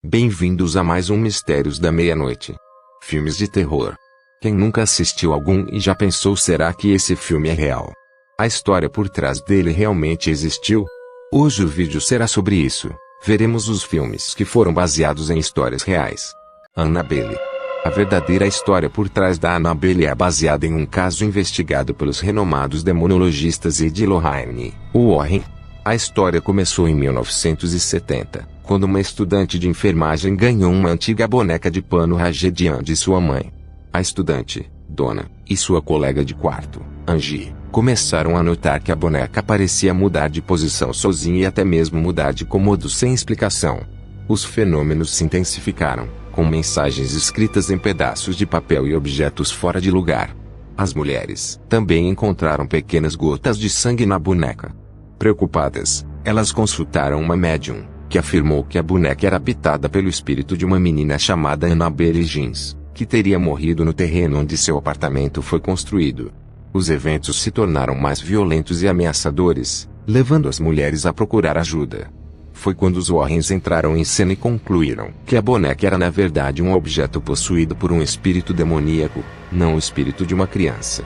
Bem-vindos a mais um Mistérios da Meia-Noite. Filmes de terror. Quem nunca assistiu algum e já pensou, será que esse filme é real? A história por trás dele realmente existiu? Hoje o vídeo será sobre isso. Veremos os filmes que foram baseados em histórias reais. Annabelle. A verdadeira história por trás da Annabelle é baseada em um caso investigado pelos renomados demonologistas Ed e Lorraine Warren. A história começou em 1970, quando uma estudante de enfermagem ganhou uma antiga boneca de pano Rajedian de sua mãe. A estudante, Donna, e sua colega de quarto, Angie, começaram a notar que a boneca parecia mudar de posição sozinha e até mesmo mudar de cômodo sem explicação. Os fenômenos se intensificaram, com mensagens escritas em pedaços de papel e objetos fora de lugar. As mulheres também encontraram pequenas gotas de sangue na boneca. Preocupadas, elas consultaram uma médium, que afirmou que a boneca era habitada pelo espírito de uma menina chamada Annabelle Jeans, que teria morrido no terreno onde seu apartamento foi construído. Os eventos se tornaram mais violentos e ameaçadores, levando as mulheres a procurar ajuda. Foi quando os Warrens entraram em cena e concluíram que a boneca era na verdade um objeto possuído por um espírito demoníaco, não o espírito de uma criança.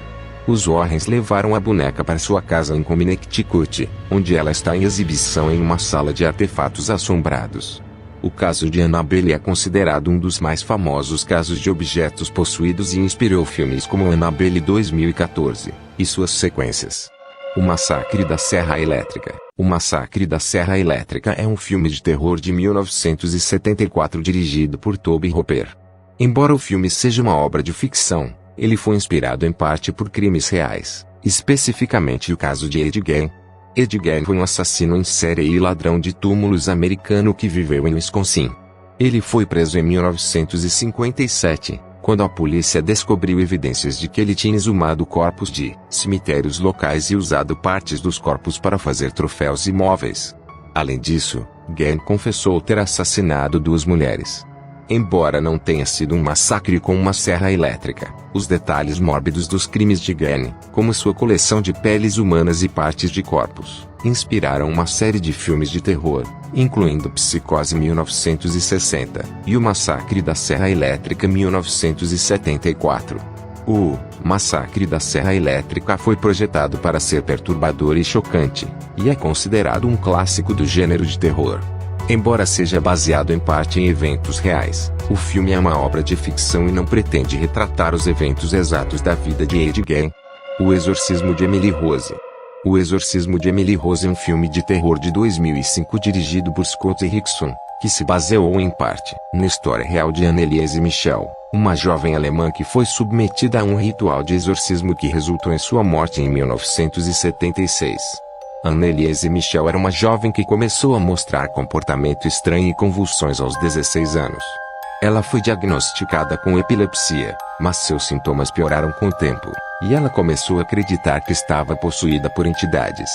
Os Warrens levaram a boneca para sua casa em Connecticut, onde ela está em exibição em uma sala de artefatos assombrados. O caso de Annabelle é considerado um dos mais famosos casos de objetos possuídos e inspirou filmes como Annabelle 2014 e suas sequências. O Massacre da Serra Elétrica. O Massacre da Serra Elétrica é um filme de terror de 1974 dirigido por Tobe Hooper. Embora o filme seja uma obra de ficção, ele foi inspirado em parte por crimes reais, especificamente o caso de Ed Gein. Ed Gein foi um assassino em série e ladrão de túmulos americano que viveu em Wisconsin. Ele foi preso em 1957, quando a polícia descobriu evidências de que ele tinha exumado corpos de cemitérios locais e usado partes dos corpos para fazer troféus e móveis. Além disso, Gein confessou ter assassinado 2 mulheres. Embora não tenha sido um massacre com uma serra elétrica, os detalhes mórbidos dos crimes de Gein, como sua coleção de peles humanas e partes de corpos, inspiraram uma série de filmes de terror, incluindo Psicose 1960 e O Massacre da Serra Elétrica 1974. O Massacre da Serra Elétrica foi projetado para ser perturbador e chocante, e é considerado um clássico do gênero de terror. Embora seja baseado em parte em eventos reais, o filme é uma obra de ficção e não pretende retratar os eventos exatos da vida de Ed Gein. O Exorcismo de Emily Rose. O Exorcismo de Emily Rose é um filme de terror de 2005 dirigido por Scott Derrickson, que se baseou em parte na história real de Anneliese Michel, uma jovem alemã que foi submetida a um ritual de exorcismo que resultou em sua morte em 1976. Anneliese Michel era uma jovem que começou a mostrar comportamento estranho e convulsões aos 16 anos. Ela foi diagnosticada com epilepsia, mas seus sintomas pioraram com o tempo, e ela começou a acreditar que estava possuída por entidades.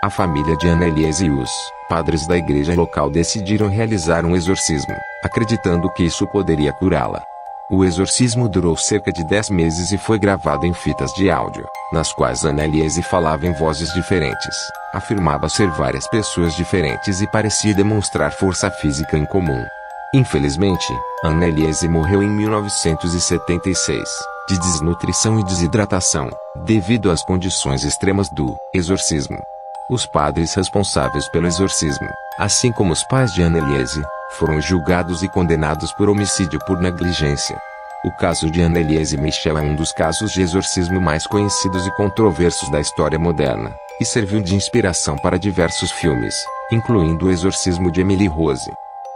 A família de Anneliese e os padres da igreja local decidiram realizar um exorcismo, acreditando que isso poderia curá-la. O exorcismo durou cerca de 10 meses e foi gravado em fitas de áudio, nas quais Anneliese falava em vozes diferentes, afirmava ser várias pessoas diferentes e parecia demonstrar força física incomum. Infelizmente, Anneliese morreu em 1976, de desnutrição e desidratação, devido às condições extremas do exorcismo. Os padres responsáveis pelo exorcismo, assim como os pais de Anneliese, foram julgados e condenados por homicídio por negligência. O caso de Anneliese Michel é um dos casos de exorcismo mais conhecidos e controversos da história moderna, e serviu de inspiração para diversos filmes, incluindo O Exorcismo de Emily Rose.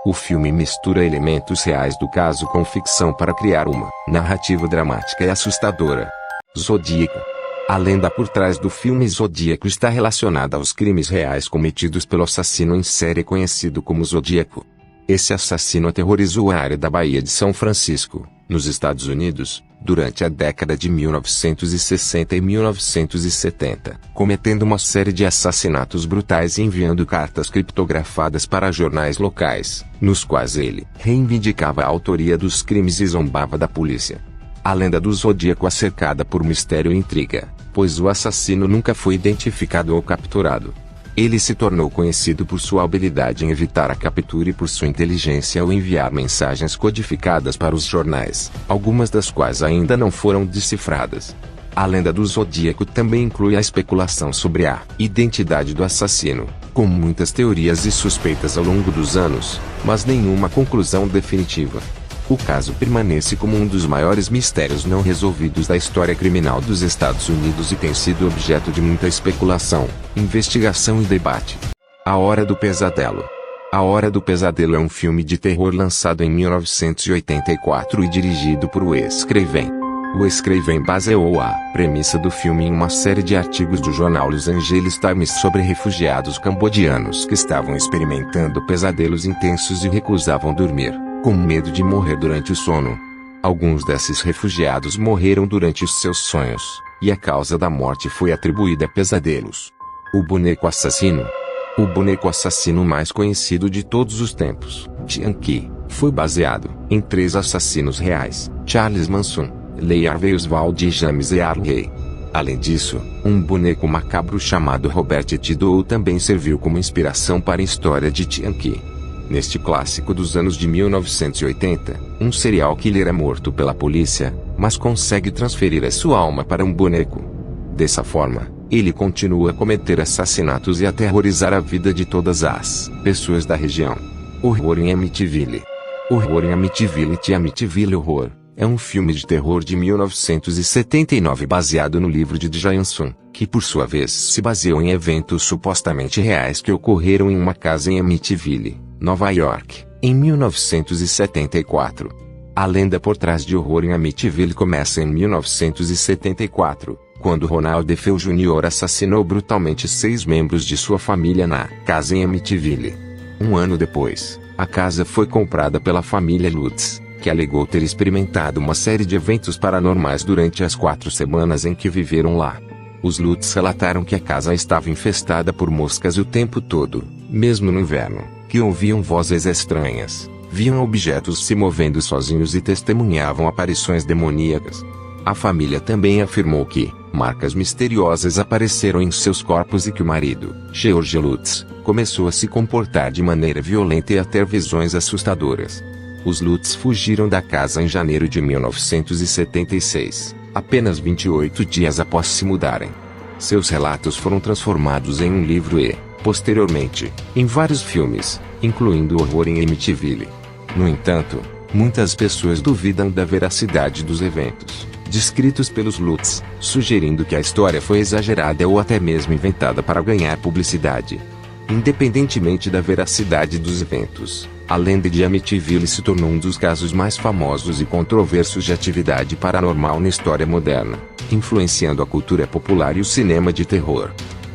O filme mistura elementos reais do caso com ficção para criar uma narrativa dramática e assustadora. Zodíaco. A lenda por trás do filme Zodíaco está relacionada aos crimes reais cometidos pelo assassino em série conhecido como Zodíaco. Esse assassino aterrorizou a área da Baía de São Francisco, nos Estados Unidos, durante a década de 1960 e 1970, cometendo uma série de assassinatos brutais e enviando cartas criptografadas para jornais locais, nos quais ele reivindicava a autoria dos crimes e zombava da polícia. A lenda do Zodíaco é cercada por mistério e intriga, pois o assassino nunca foi identificado ou capturado. Ele se tornou conhecido por sua habilidade em evitar a captura e por sua inteligência ao enviar mensagens codificadas para os jornais, algumas das quais ainda não foram decifradas. A lenda do Zodíaco também inclui a especulação sobre a identidade do assassino, com muitas teorias e suspeitas ao longo dos anos, mas nenhuma conclusão definitiva. O caso permanece como um dos maiores mistérios não resolvidos da história criminal dos Estados Unidos e tem sido objeto de muita especulação, investigação e debate. A Hora do Pesadelo. A Hora do Pesadelo é um filme de terror lançado em 1984 e dirigido por Wes Craven. Wes Craven baseou a premissa do filme em uma série de artigos do jornal Los Angeles Times sobre refugiados cambodianos que estavam experimentando pesadelos intensos e recusavam dormir, com medo de morrer durante o sono. Alguns desses refugiados morreram durante os seus sonhos, e a causa da morte foi atribuída a pesadelos. O boneco assassino. O boneco assassino mais conhecido de todos os tempos, Chucky, foi baseado em 3 assassinos reais: Charles Manson, Lee Harvey Oswald e James Earl Ray. Além disso, um boneco macabro chamado Robert Tidoe também serviu como inspiração para a história de Chucky. Neste clássico dos anos de 1980, um serial killer é morto pela polícia, mas consegue transferir a sua alma para um boneco. Dessa forma, ele continua a cometer assassinatos e aterrorizar a vida de todas as pessoas da região. Horror em Amityville. Horror em Amityville e Amityville Horror é um filme de terror de 1979 baseado no livro de Jameson, que por sua vez se baseou em eventos supostamente reais que ocorreram em uma casa em Amityville, Nova York, em 1974. A lenda por trás de Horror em Amityville começa em 1974, quando Ronald DeFeo Jr. assassinou brutalmente 6 membros de sua família na casa em Amityville. Um ano depois, a casa foi comprada pela família Lutz, que alegou ter experimentado uma série de eventos paranormais durante as 4 semanas em que viveram lá. Os Lutz relataram que a casa estava infestada por moscas o tempo todo, mesmo no inverno, que ouviam vozes estranhas, viam objetos se movendo sozinhos e testemunhavam aparições demoníacas. A família também afirmou que marcas misteriosas apareceram em seus corpos e que o marido, George Lutz, começou a se comportar de maneira violenta e a ter visões assustadoras. Os Lutz fugiram da casa em janeiro de 1976, apenas 28 dias após se mudarem. Seus relatos foram transformados em um livro e, posteriormente, em vários filmes, incluindo Horror em Amityville. No entanto, muitas pessoas duvidam da veracidade dos eventos descritos pelos Lutz, sugerindo que a história foi exagerada ou até mesmo inventada para ganhar publicidade. Independentemente da veracidade dos eventos, a lenda de Amityville se tornou um dos casos mais famosos e controversos de atividade paranormal na história moderna, influenciando a cultura popular e o cinema de terror.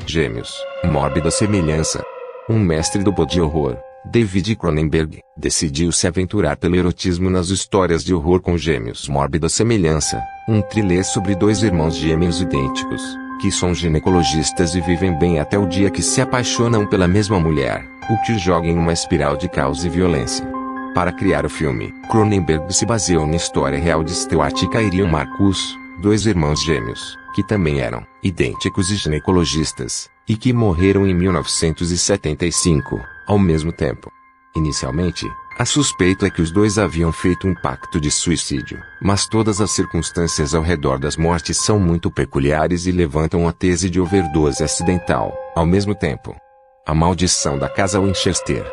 Gêmeos, mórbida semelhança. Um mestre do body horror, David Cronenberg, decidiu se aventurar pelo erotismo nas histórias de horror com Gêmeos, mórbida semelhança, um thriller sobre 2 irmãos gêmeos idênticos, que são ginecologistas e vivem bem até o dia que se apaixonam pela mesma mulher, o que os joga em uma espiral de caos e violência. Para criar o filme, Cronenberg se baseou na história real de Stewart e Kyrian Marcus, 2 irmãos gêmeos, que também eram idênticos e ginecologistas, e que morreram em 1975, ao mesmo tempo. Inicialmente, a suspeita é que os 2 haviam feito um pacto de suicídio, mas todas as circunstâncias ao redor das mortes são muito peculiares e levantam a tese de overdose acidental, ao mesmo tempo. A Maldição da Casa Winchester.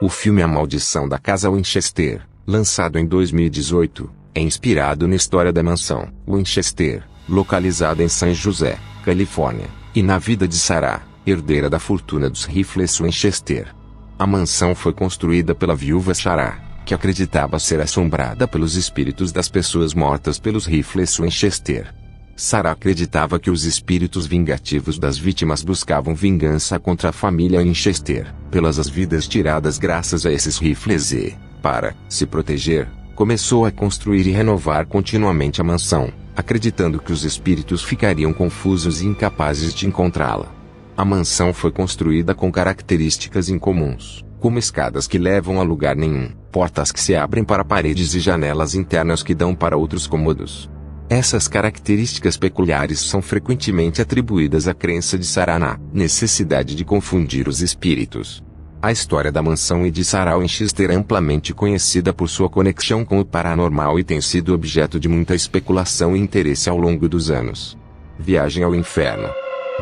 O filme A Maldição da Casa Winchester, lançado em 2018, é inspirado na história da mansão Winchester, localizada em San José, Califórnia, e na vida de Sarah, herdeira da fortuna dos rifles Winchester. A mansão foi construída pela viúva Sarah, que acreditava ser assombrada pelos espíritos das pessoas mortas pelos rifles Winchester. Sarah acreditava que os espíritos vingativos das vítimas buscavam vingança contra a família Winchester, pelas as vidas tiradas graças a esses rifles e, para se proteger, começou a construir e renovar continuamente a mansão, acreditando que os espíritos ficariam confusos e incapazes de encontrá-la. A mansão foi construída com características incomuns, como escadas que levam a lugar nenhum, portas que se abrem para paredes e janelas internas que dão para outros cômodos. Essas características peculiares são frequentemente atribuídas à crença de Saraná, necessidade de confundir os espíritos. A história da mansão e de Sarah Winchester é amplamente conhecida por sua conexão com o paranormal e tem sido objeto de muita especulação e interesse ao longo dos anos. Viagem ao Inferno.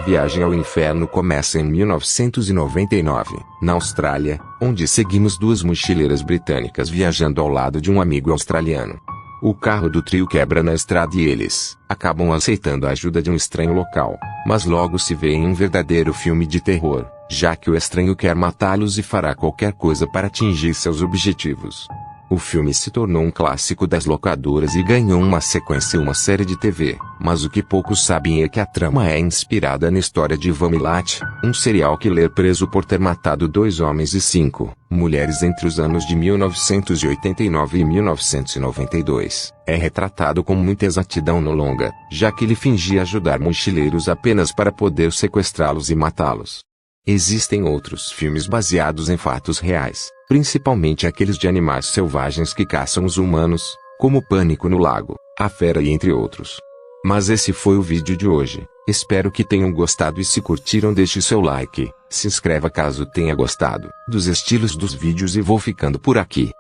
Viagem ao Inferno começa em 1999, na Austrália, onde seguimos duas mochileiras britânicas viajando ao lado de um amigo australiano. O carro do trio quebra na estrada e eles acabam aceitando a ajuda de um estranho local, mas logo se vê em um verdadeiro filme de terror, já que o estranho quer matá-los e fará qualquer coisa para atingir seus objetivos. O filme se tornou um clássico das locadoras e ganhou uma sequência em uma série de TV, mas o que poucos sabem é que a trama é inspirada na história de Ivan Milat, um serial killer preso por ter matado 2 homens e 5 mulheres entre os anos de 1989 e 1992. É retratado com muita exatidão no longa, já que ele fingia ajudar mochileiros apenas para poder sequestrá-los e matá-los. Existem outros filmes baseados em fatos reais, principalmente aqueles de animais selvagens que caçam os humanos, como Pânico no Lago, A Fera e entre outros. Mas esse foi o vídeo de hoje, espero que tenham gostado e se curtiram deixe seu like, se inscreva caso tenha gostado dos estilos dos vídeos e vou ficando por aqui.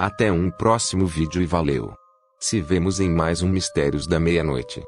Até um próximo vídeo e valeu! Se vemos em mais um Mistérios da Meia-Noite.